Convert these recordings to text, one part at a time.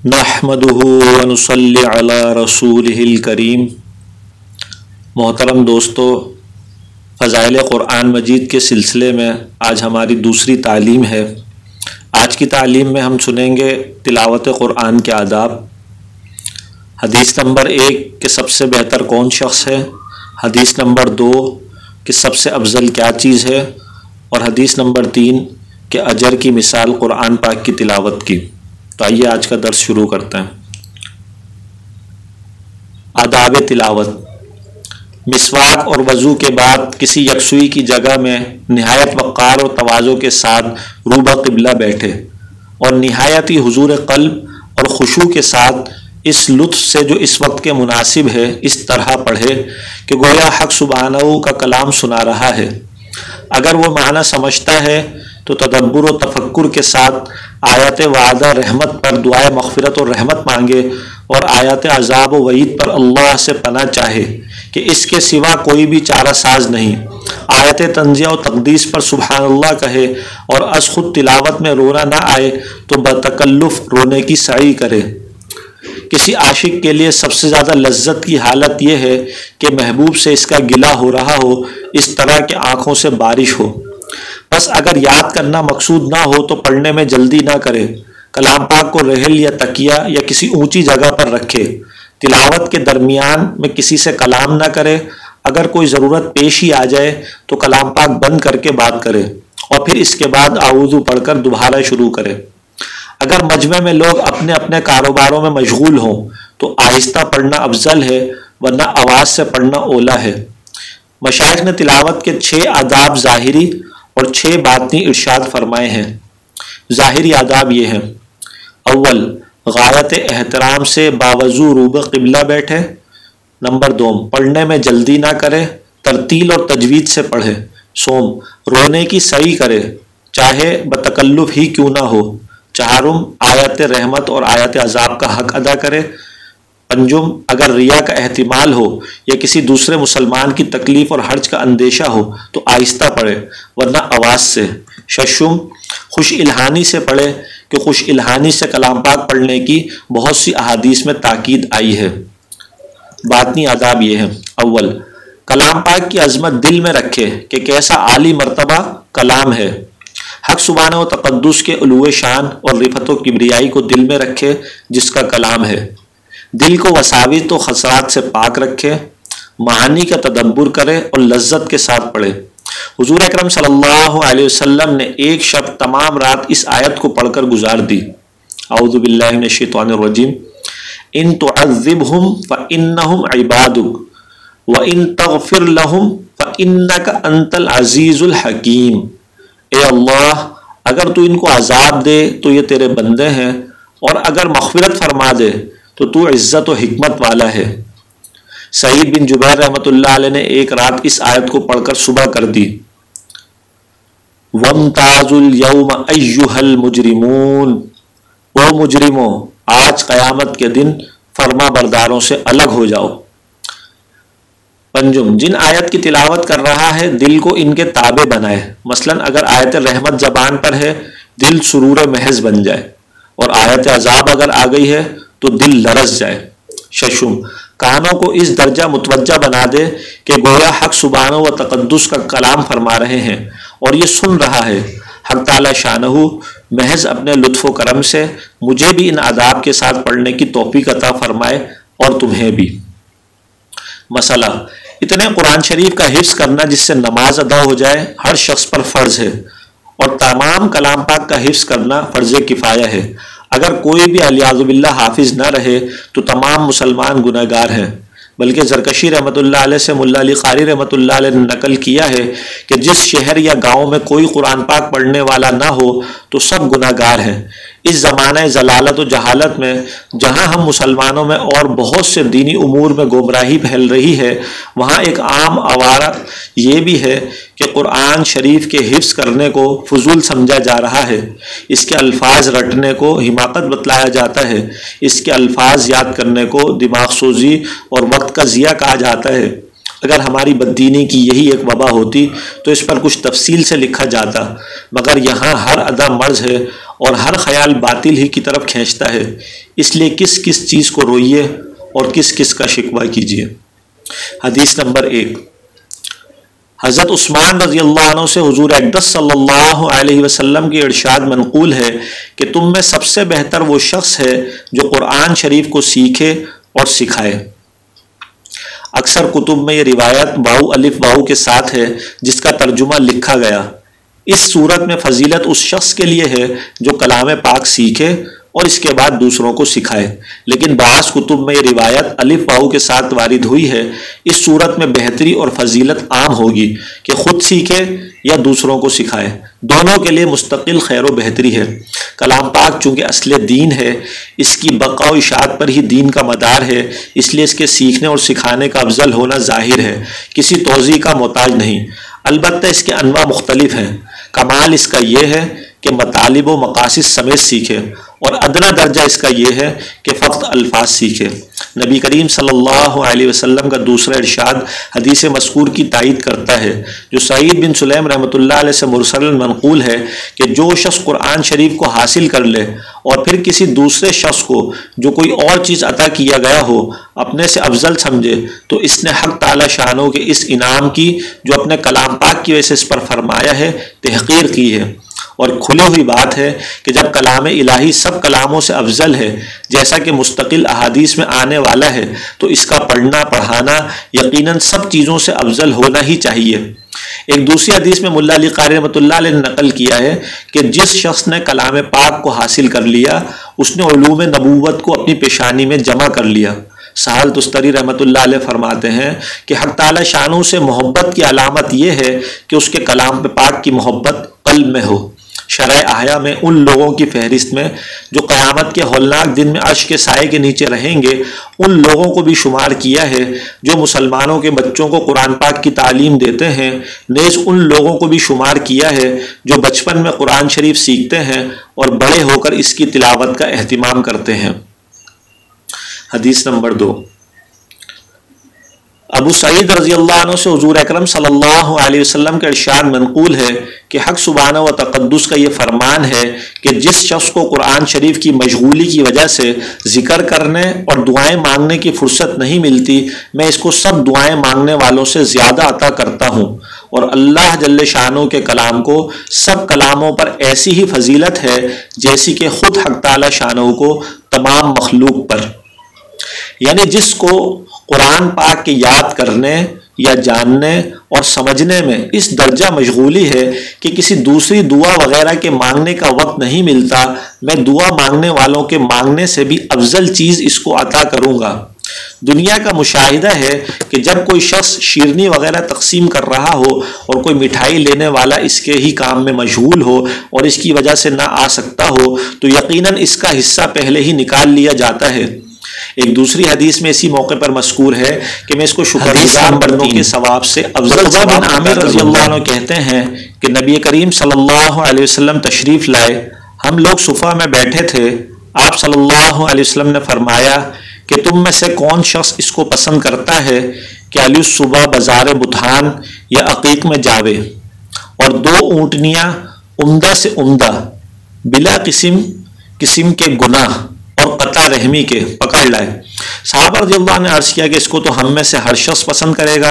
نحمدہ ونصلی علی رسولہ الکریم۔ محترم دوستو، فضائل قرآن مجید کے سلسلے میں آج ہماری دوسری تعلیم ہے۔ آج کی تعلیم میں ہم سنیں گے تلاوت قرآن کے آداب۔ حدیث نمبر 1 کہ سب سے بہتر کون شخص ہے، حدیث نمبر 2 کہ سب سے افضل کیا چیز ہے، اور حدیث نمبر 3 کہ اجر کی مثال قرآن پاک کی تلاوت کی۔ تو آئیے آج کا درس شروع کرتے ہیں۔ آداب تلاوت۔ مسواک اور وضو کے بعد کسی یکسوئی کی جگہ میں نہایت وقار و تواضع کے ساتھ روبہ قبلہ بیٹھے اور نہایت ہی حضور قلب اور خشوع کے ساتھ اس لطف سے جو اس وقت کے مناسب ہے اس طرح پڑھے کہ گویا حق سبحانہ کا کلام سنا رہا ہے۔ اگر وہ معنی سمجھتا ہے تو تدبر و تفکر کے ساتھ آیات وعدہ رحمت پر دعائے مغفرت و رحمت مانگے اور آیات عذاب و وعید پر اللہ سے پناہ چاہے کہ اس کے سوا کوئی بھی چارہ ساز نہیں۔ آیت تنزیہ و تقدیس پر سبحان اللہ کہے اور از خود تلاوت میں رونا نہ آئے تو بتکلف رونے کی سعی کرے۔ کسی عاشق کے لیے سب سے زیادہ لذت کی حالت یہ ہے کہ محبوب سے اس کا گلہ ہو رہا ہو، اس طرح کہ آنکھوں سے بارش ہو۔ بس اگر یاد کرنا مقصود نہ ہو تو پڑھنے میں جلدی نہ کرے، کلام پاک کو رحل یا تکیہ یا کسی اونچی جگہ پر رکھے۔ تلاوت کے درمیان میں کسی سے کلام نہ کرے۔ اگر کوئی ضرورت پیش ہی آ جائے تو کلام پاک بند کر کے بات کرے اور پھر اس کے بعد اعوذ پڑھ کر دوبارہ شروع کرے۔ اگر مجمع میں لوگ اپنے اپنے کاروباروں میں مشغول ہوں تو آہستہ پڑھنا افضل ہے، ورنہ آواز سے پڑھنا اولیٰ ہے۔ مشائخ نے تلاوت کے 6 آداب ظاہری اور 6 باطنی ارشاد فرمائے ہیں۔ ظاہری آداب یہ ہیں: اول، غایت احترام سے باوضو روبہ قبلہ بیٹھے۔ نمبر 2، پڑھنے میں جلدی نہ کرے، ترتیل اور تجوید سے پڑھے۔ سوم، رونے کی سعی کرے چاہے بتکلف ہی کیوں نہ ہو۔ چہارم، آیات رحمت اور آیات عذاب کا حق ادا کرے۔ پنجم، اگر ریا کا احتمال ہو یا کسی دوسرے مسلمان کی تکلیف اور حرج کا اندیشہ ہو تو آہستہ پڑھے ورنہ آواز سے۔ ششم، خوش الہانی سے پڑھے کہ خوش الہانی سے کلام پاک پڑھنے کی بہت سی احادیث میں تاکید آئی ہے۔ باطنی آداب یہ ہیں: اول، کلام پاک کی عظمت دل میں رکھے کہ کیسا عالی مرتبہ کلام ہے۔ حق سبحانہ و تقدس کے علو شان اور رفعت و کبریائی کو دل میں رکھے جس کا کلام ہے۔ دل کو وساوس و خسارات سے پاک رکھے، معانی کا تدبر کرے اور لذت کے ساتھ پڑھے۔ حضور اکرم صلی اللہ علیہ وسلم نے ایک شب تمام رات اس آیت کو پڑھ کر گزار دی: اعوذ باللہ من الشیطان الرجیم، ان تعذبہم فانہم عبادک وان تغفر لہم فانک انت العزیز الحکیم۔ اے اللہ، اگر تو ان کو عذاب دے تو یہ تیرے بندے ہیں، اور اگر مغفرت فرما دے تو تو عزت و حکمت والا ہے۔ سعید بن جبیر رحمۃ اللہ علیہ نے ایک رات اس آیت کو پڑھ کر صبح کر دی: وَامْتَازُوا الْيَوْمَ أَيُّهَا الْمُجْرِمُونَ، او مجرموں، آج قیامت کے دن فرما برداروں سے الگ ہو جاؤ۔ پنجم، جن آیت کی تلاوت کر رہا ہے دل کو ان کے تابع بنائے۔ مثلا اگر آیت رحمت زبان پر ہے دل سرور محض بن جائے، اور آیت عذاب اگر آ گئی ہے تو دل لرز جائے۔ ششم، کانوں کو اس درجہ متوجہ بنا دے کہ گویا حق سبحانہ و تقدس کا کلام فرما رہے ہیں اور یہ سن رہا ہے۔ حق تعالی شانہ محض اپنے لطف و کرم سے مجھے بھی ان آداب کے ساتھ پڑھنے کی توفیق عطا فرمائے اور تمہیں بھی۔ مسئلہ، اتنے قرآن شریف کا حفظ کرنا جس سے نماز ادا ہو جائے ہر شخص پر فرض ہے، اور تمام کلام پاک کا حفظ کرنا فرض کفایہ ہے۔ اگر کوئی بھی الیاذ باللہ حافظ نہ رہے تو تمام مسلمان گناہ گار ہیں، بلکہ زرکشی رحمۃ اللہ علیہ سے ملا علی قاری رحمۃ اللہ علیہ نے نقل کیا ہے کہ جس شہر یا گاؤں میں کوئی قرآن پاک پڑھنے والا نہ ہو تو سب گناہ گار ہیں۔ اس زمانہ ضلالت و جہالت میں جہاں ہم مسلمانوں میں اور بہت سے دینی امور میں گمراہی پھیل رہی ہے، وہاں ایک عام آوارہ یہ بھی ہے کہ قرآن شریف کے حفظ کرنے کو فضول سمجھا جا رہا ہے، اس کے الفاظ رٹنے کو حماقت بتلایا جاتا ہے، اس کے الفاظ یاد کرنے کو دماغ سوزی اور وقت کا ضیاع کہا جاتا ہے۔ اگر ہماری بددینی کی یہی ایک وبا ہوتی تو اس پر کچھ تفصیل سے لکھا جاتا، مگر یہاں ہر ادا مرض ہے اور ہر خیال باطل ہی کی طرف کھینچتا ہے، اس لیے کس کس چیز کو روئیے اور کس کس کا شکوہ کیجیے۔ حدیث نمبر 1، حضرت عثمان رضی اللہ عنہ سے حضور اقدس صلی اللہ علیہ وسلم کی ارشاد منقول ہے کہ تم میں سب سے بہتر وہ شخص ہے جو قرآن شریف کو سیکھے اور سکھائے۔ اکثر کتب میں یہ روایت واو الف واو کے ساتھ ہے جس کا ترجمہ لکھا گیا۔ اس صورت میں فضیلت اس شخص کے لیے ہے جو کلام پاک سیکھے اور اس کے بعد دوسروں کو سکھائے، لیکن بعض کتب میں یہ روایت الف واو کے ساتھ وارد ہوئی ہے۔ اس صورت میں بہتری اور فضیلت عام ہوگی کہ خود سیکھے یا دوسروں کو سکھائے، دونوں کے لیے مستقل خیر و بہتری ہے۔ کلام پاک چونکہ اصل دین ہے، اس کی بقا و اشاعت پر ہی دین کا مدار ہے، اس لیے اس کے سیکھنے اور سکھانے کا افضل ہونا ظاہر ہے، کسی توضیح کا محتاج نہیں۔ البتہ اس کے انواع مختلف ہیں۔ کمال اس کا یہ ہے کہ مطالب و مقاصد سمیت سیکھے، اور ادنا درجہ اس کا یہ ہے کہ فقط الفاظ سیکھے۔ نبی کریم صلی اللہ علیہ وسلم کا دوسرا ارشاد حدیث مذکور کی تائید کرتا ہے، جو سعید بن سلیم رحمۃ اللہ علیہ سے مرسل منقول ہے کہ جو شخص قرآن شریف کو حاصل کر لے اور پھر کسی دوسرے شخص کو جو کوئی اور چیز عطا کیا گیا ہو اپنے سے افضل سمجھے، تو اس نے حق تعالی شانوں کے اس انعام کی جو اپنے کلام پاک کی وجہ سے اس پر فرمایا ہے تحقیر کی ہے۔ اور کھلی ہوئی بات ہے کہ جب کلام الہی سب کلاموں سے افضل ہے، جیسا کہ مستقل احادیث میں آنے والا ہے، تو اس کا پڑھنا پڑھانا یقیناً سب چیزوں سے افضل ہونا ہی چاہیے۔ ایک دوسری حدیث میں ملا علی قاری رحمۃ اللہ علیہ نے نقل کیا ہے کہ جس شخص نے کلام پاک کو حاصل کر لیا، اس نے علوم نبوت کو اپنی پیشانی میں جمع کر لیا۔ سہل تستری رحمۃ اللہ علیہ فرماتے ہیں کہ حق تعالی شانوں سے محبت کی علامت یہ ہے کہ اس کے کلام پاک کی محبت قلب میں ہو۔ شرح احیا میں ان لوگوں کی فہرست میں جو قیامت کے ہولناک دن میں عرش کے سائے کے نیچے رہیں گے، ان لوگوں کو بھی شمار کیا ہے جو مسلمانوں کے بچوں کو قرآن پاک کی تعلیم دیتے ہیں، نیز ان لوگوں کو بھی شمار کیا ہے جو بچپن میں قرآن شریف سیکھتے ہیں اور بڑے ہو کر اس کی تلاوت کا اہتمام کرتے ہیں۔ حدیث نمبر 2، ابو سعید رضی اللہ عنہ سے حضور اکرم صلی اللہ علیہ وسلم کا ارشاد منقول ہے کہ حق سبحانہ و تقدس کا یہ فرمان ہے کہ جس شخص کو قرآن شریف کی مشغولی کی وجہ سے ذکر کرنے اور دعائیں مانگنے کی فرصت نہیں ملتی، میں اس کو سب دعائیں مانگنے والوں سے زیادہ عطا کرتا ہوں، اور اللہ جل شانہ کے کلام کو سب کلاموں پر ایسی ہی فضیلت ہے جیسی کہ خود حق تعالی شانہ کو تمام مخلوق پر۔ یعنی جس کو قرآن پاک کے یاد کرنے یا جاننے اور سمجھنے میں اس درجہ مشغولی ہے کہ کسی دوسری دعا وغیرہ کے مانگنے کا وقت نہیں ملتا، میں دعا مانگنے والوں کے مانگنے سے بھی افضل چیز اس کو عطا کروں گا۔ دنیا کا مشاہدہ ہے کہ جب کوئی شخص شیرنی وغیرہ تقسیم کر رہا ہو اور کوئی مٹھائی لینے والا اس کے ہی کام میں مشغول ہو اور اس کی وجہ سے نہ آ سکتا ہو، تو یقیناً اس کا حصہ پہلے ہی نکال لیا جاتا ہے۔ ایک دوسری حدیث میں اسی موقع پر مذکور ہے کہ میں اس کو شکر گزار بندوں کے ثواب سے افضل بن عامر رضی اللہ عنہ کہتے ہیں کہ نبی کریم صلی اللہ علیہ وسلم تشریف لائے، ہم لوگ صفہ میں بیٹھے تھے، آپ صلی اللہ علیہ وسلم نے فرمایا کہ تم میں سے کون شخص اس کو پسند کرتا ہے کہ علی صبح بازار بطحان یا عقیق میں جاوے اور 2 اونٹنیاں عمدہ سے عمدہ بلا قسم کے گناہ اور قطع رحمی کے پکڑ لائے۔ صحابہ رضی اللہ عنہ نے عرض کیا کہ اس کو تو ہم میں سے ہر شخص پسند کرے گا۔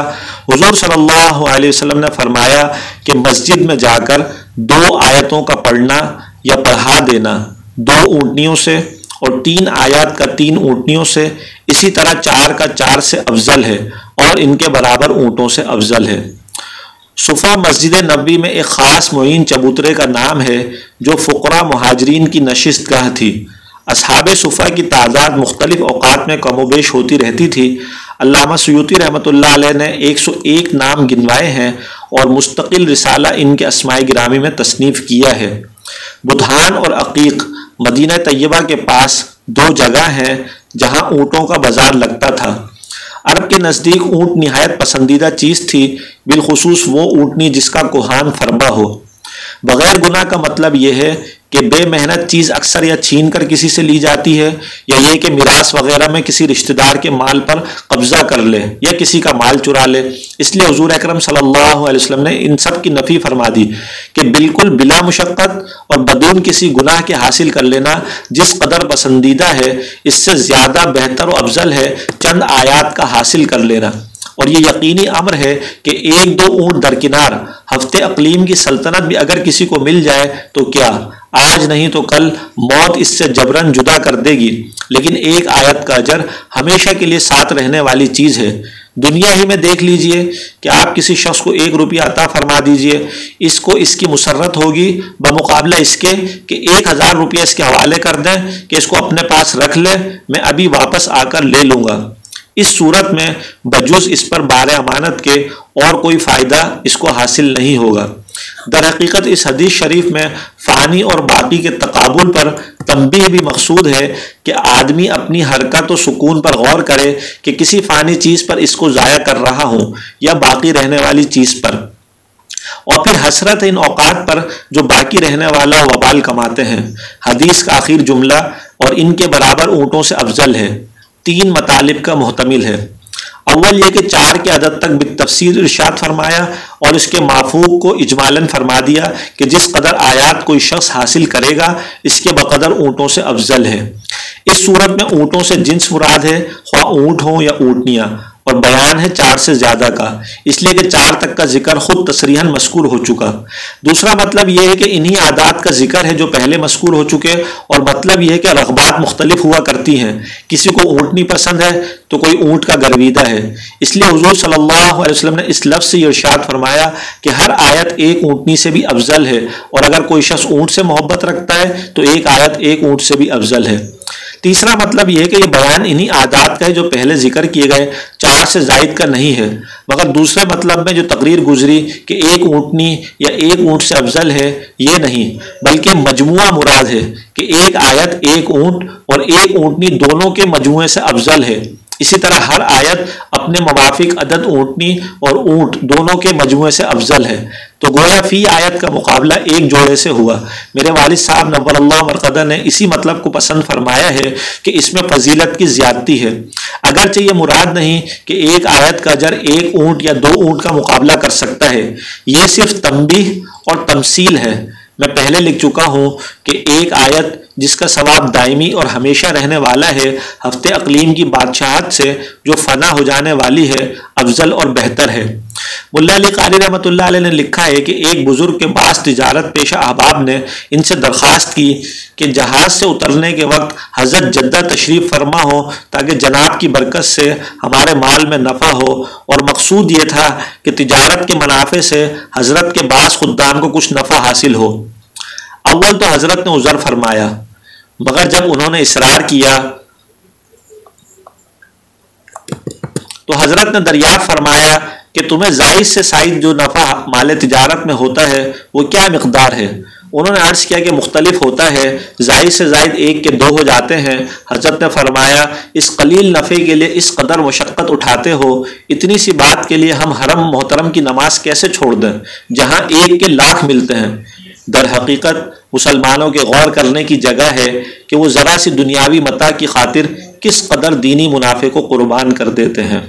حضور صلی اللہ علیہ وسلم نے فرمایا کہ مسجد میں جا کر 2 آیتوں کا پڑھنا یا پڑھا دینا 2 اونٹنیوں سے اور 3 آیات کا 3 اونٹنیوں سے، اسی طرح 4 کا 4 سے افضل ہے اور ان کے برابر اونٹوں سے افضل ہے۔ صفہ مسجد نبوی میں ایک خاص معین چبوترے کا نام ہے جو فقراء مہاجرین کی نشست گاہ تھی۔ اصحاب صفہ کی تعداد مختلف اوقات میں کم و بیش ہوتی رہتی تھی۔ علامہ سیوطی رحمۃ اللہ علیہ نے 101 نام گنوائے ہیں اور مستقل رسالہ ان کے اسماء گرامی میں تصنیف کیا ہے۔ بطحان اور عقیق مدینہ طیبہ کے پاس 2 جگہ ہیں جہاں اونٹوں کا بازار لگتا تھا۔ عرب کے نزدیک اونٹ نہایت پسندیدہ چیز تھی، بالخصوص وہ اونٹنی جس کا کوہان فربا ہو۔ بغیر گناہ کا مطلب یہ ہے کہ بے محنت چیز اکثر یا چھین کر کسی سے لی جاتی ہے، یا یہ کہ میراث وغیرہ میں کسی رشتہ دار کے مال پر قبضہ کر لے یا کسی کا مال چرا لے۔ اس لیے حضور اکرم صلی اللہ علیہ وسلم نے ان سب کی نفی فرما دی کہ بالکل بلا مشقت اور بدون کسی گناہ کے حاصل کر لینا جس قدر پسندیدہ ہے، اس سے زیادہ بہتر و افضل ہے چند آیات کا حاصل کر لینا۔ اور یہ یقینی امر ہے کہ ایک دو اونٹ درکنار ہفتے اقلیم کی سلطنت بھی اگر کسی کو مل جائے تو کیا، آج نہیں تو کل موت اس سے جبرن جدا کر دے گی، لیکن ایک آیت کا اجر ہمیشہ کے لیے ساتھ رہنے والی چیز ہے۔ دنیا ہی میں دیکھ لیجئے کہ آپ کسی شخص کو 1 روپیہ عطا فرما دیجئے، اس کو اس کی مسرت ہوگی بمقابلہ اس کے کہ 1000 روپیہ اس کے حوالے کر دیں کہ اس کو اپنے پاس رکھ لے، میں ابھی واپس آ کر لے لوں گا۔ اس صورت میں بجز اس پر بار امانت کے اور کوئی فائدہ اس کو حاصل نہیں ہوگا۔ در حقیقت اس حدیث شریف میں فانی اور باقی کے تقابل پر تنبیہ بھی مقصود ہے کہ آدمی اپنی حرکت و سکون پر غور کرے کہ کسی فانی چیز پر اس کو ضائع کر رہا ہوں یا باقی رہنے والی چیز پر، اور پھر حسرت ان اوقات پر جو باقی رہنے والا وبال کماتے ہیں۔ حدیث کا آخر جملہ اور ان کے برابر اونٹوں سے افضل ہے 3 مطالب کا محتمل ہے۔ اول یہ کہ 4 کے عدد تک بالتفصیل ارشاد فرمایا اور اس کے مافوق کو اجمالاً فرما دیا کہ جس قدر آیات کوئی شخص حاصل کرے گا اس کے بقدر اونٹوں سے افضل ہے۔ اس صورت میں اونٹوں سے جنس مراد ہے، خواہ اونٹ ہوں یا اونٹنیاں، اور بیان ہے 4 سے زیادہ کا، اس لیے کہ 4 تک کا ذکر خود تصریحاً مذکور ہو چکا۔ دوسرا مطلب یہ ہے کہ انہی عادات کا ذکر ہے جو پہلے مذکور ہو چکے، اور مطلب یہ ہے کہ رغبات مختلف ہوا کرتی ہیں، کسی کو اونٹنی پسند ہے تو کوئی اونٹ کا گرویدہ ہے۔ اس لیے حضور صلی اللہ علیہ وسلم نے اس لفظ سے یہ ارشاد فرمایا کہ ہر آیت ایک اونٹنی سے بھی افضل ہے، اور اگر کوئی شخص اونٹ سے محبت رکھتا ہے تو ایک آیت ایک اونٹ سے بھی افضل ہے۔ تیسرا مطلب یہ ہے کہ یہ بیان انہی عادات کا ہے جو پہلے ذکر کیے گئے 4 سے زائد کا نہیں ہے، مگر دوسرے مطلب میں جو تقریر گزری کہ ایک اونٹنی یا ایک اونٹ سے افضل ہے یہ نہیں، بلکہ مجموعہ مراد ہے کہ ایک آیت ایک اونٹ اور ایک اونٹنی دونوں کے مجموعے سے افضل ہے۔ اسی طرح ہر آیت اپنے موافق عدد اونٹنی اور اونٹ دونوں کے مجموعے سے افضل ہے، تو گویا فی آیت کا مقابلہ ایک جوڑے سے ہوا۔ میرے والد صاحب نور اللہ مرقدہ نے اسی مطلب کو پسند فرمایا ہے کہ اس میں فضیلت کی زیادتی ہے، اگرچہ یہ مراد نہیں کہ ایک آیت کا اجر ایک اونٹ یا 2 اونٹ کا مقابلہ کر سکتا ہے، یہ صرف تنبیہ اور تمثیل ہے۔ میں پہلے لکھ چکا ہوں کہ ایک آیت جس کا ثواب دائمی اور ہمیشہ رہنے والا ہے، ہفتے اقلیم کی بادشاہت سے جو فنا ہو جانے والی ہے افضل اور بہتر ہے۔ ملا علی قاری رحمۃ اللہ علیہ نے لکھا ہے کہ ایک بزرگ کے بعض تجارت پیشہ احباب نے ان سے درخواست کی کہ جہاز سے اترنے کے وقت حضرت جدہ تشریف فرما ہو تاکہ جناب کی برکت سے ہمارے مال میں نفع ہو، اور مقصود یہ تھا کہ تجارت کے منافع سے حضرت کے بعض خدام کو کچھ نفع حاصل ہو۔ اول تو حضرت نے عذر فرمایا، مگر جب انہوں نے اصرار کیا تو حضرت نے دریافت فرمایا کہ تمہیں زائد سے زائد جو نفع مال تجارت میں ہوتا ہے وہ کیا مقدار ہے؟ انہوں نے عرض کیا کہ مختلف ہوتا ہے، زائد سے زائد 1 کے 2 ہو جاتے ہیں۔ حضرت نے فرمایا اس قلیل نفع کے لیے اس قدر مشقت اٹھاتے ہو، اتنی سی بات کے لیے ہم حرم محترم کی نماز کیسے چھوڑ دیں جہاں 1 کے لاکھ ملتے ہیں؟ در حقیقت مسلمانوں کے غور کرنے کی جگہ ہے کہ وہ ذرا سی دنیاوی متاع کی خاطر کس قدر دینی منافع کو قربان کر دیتے ہیں۔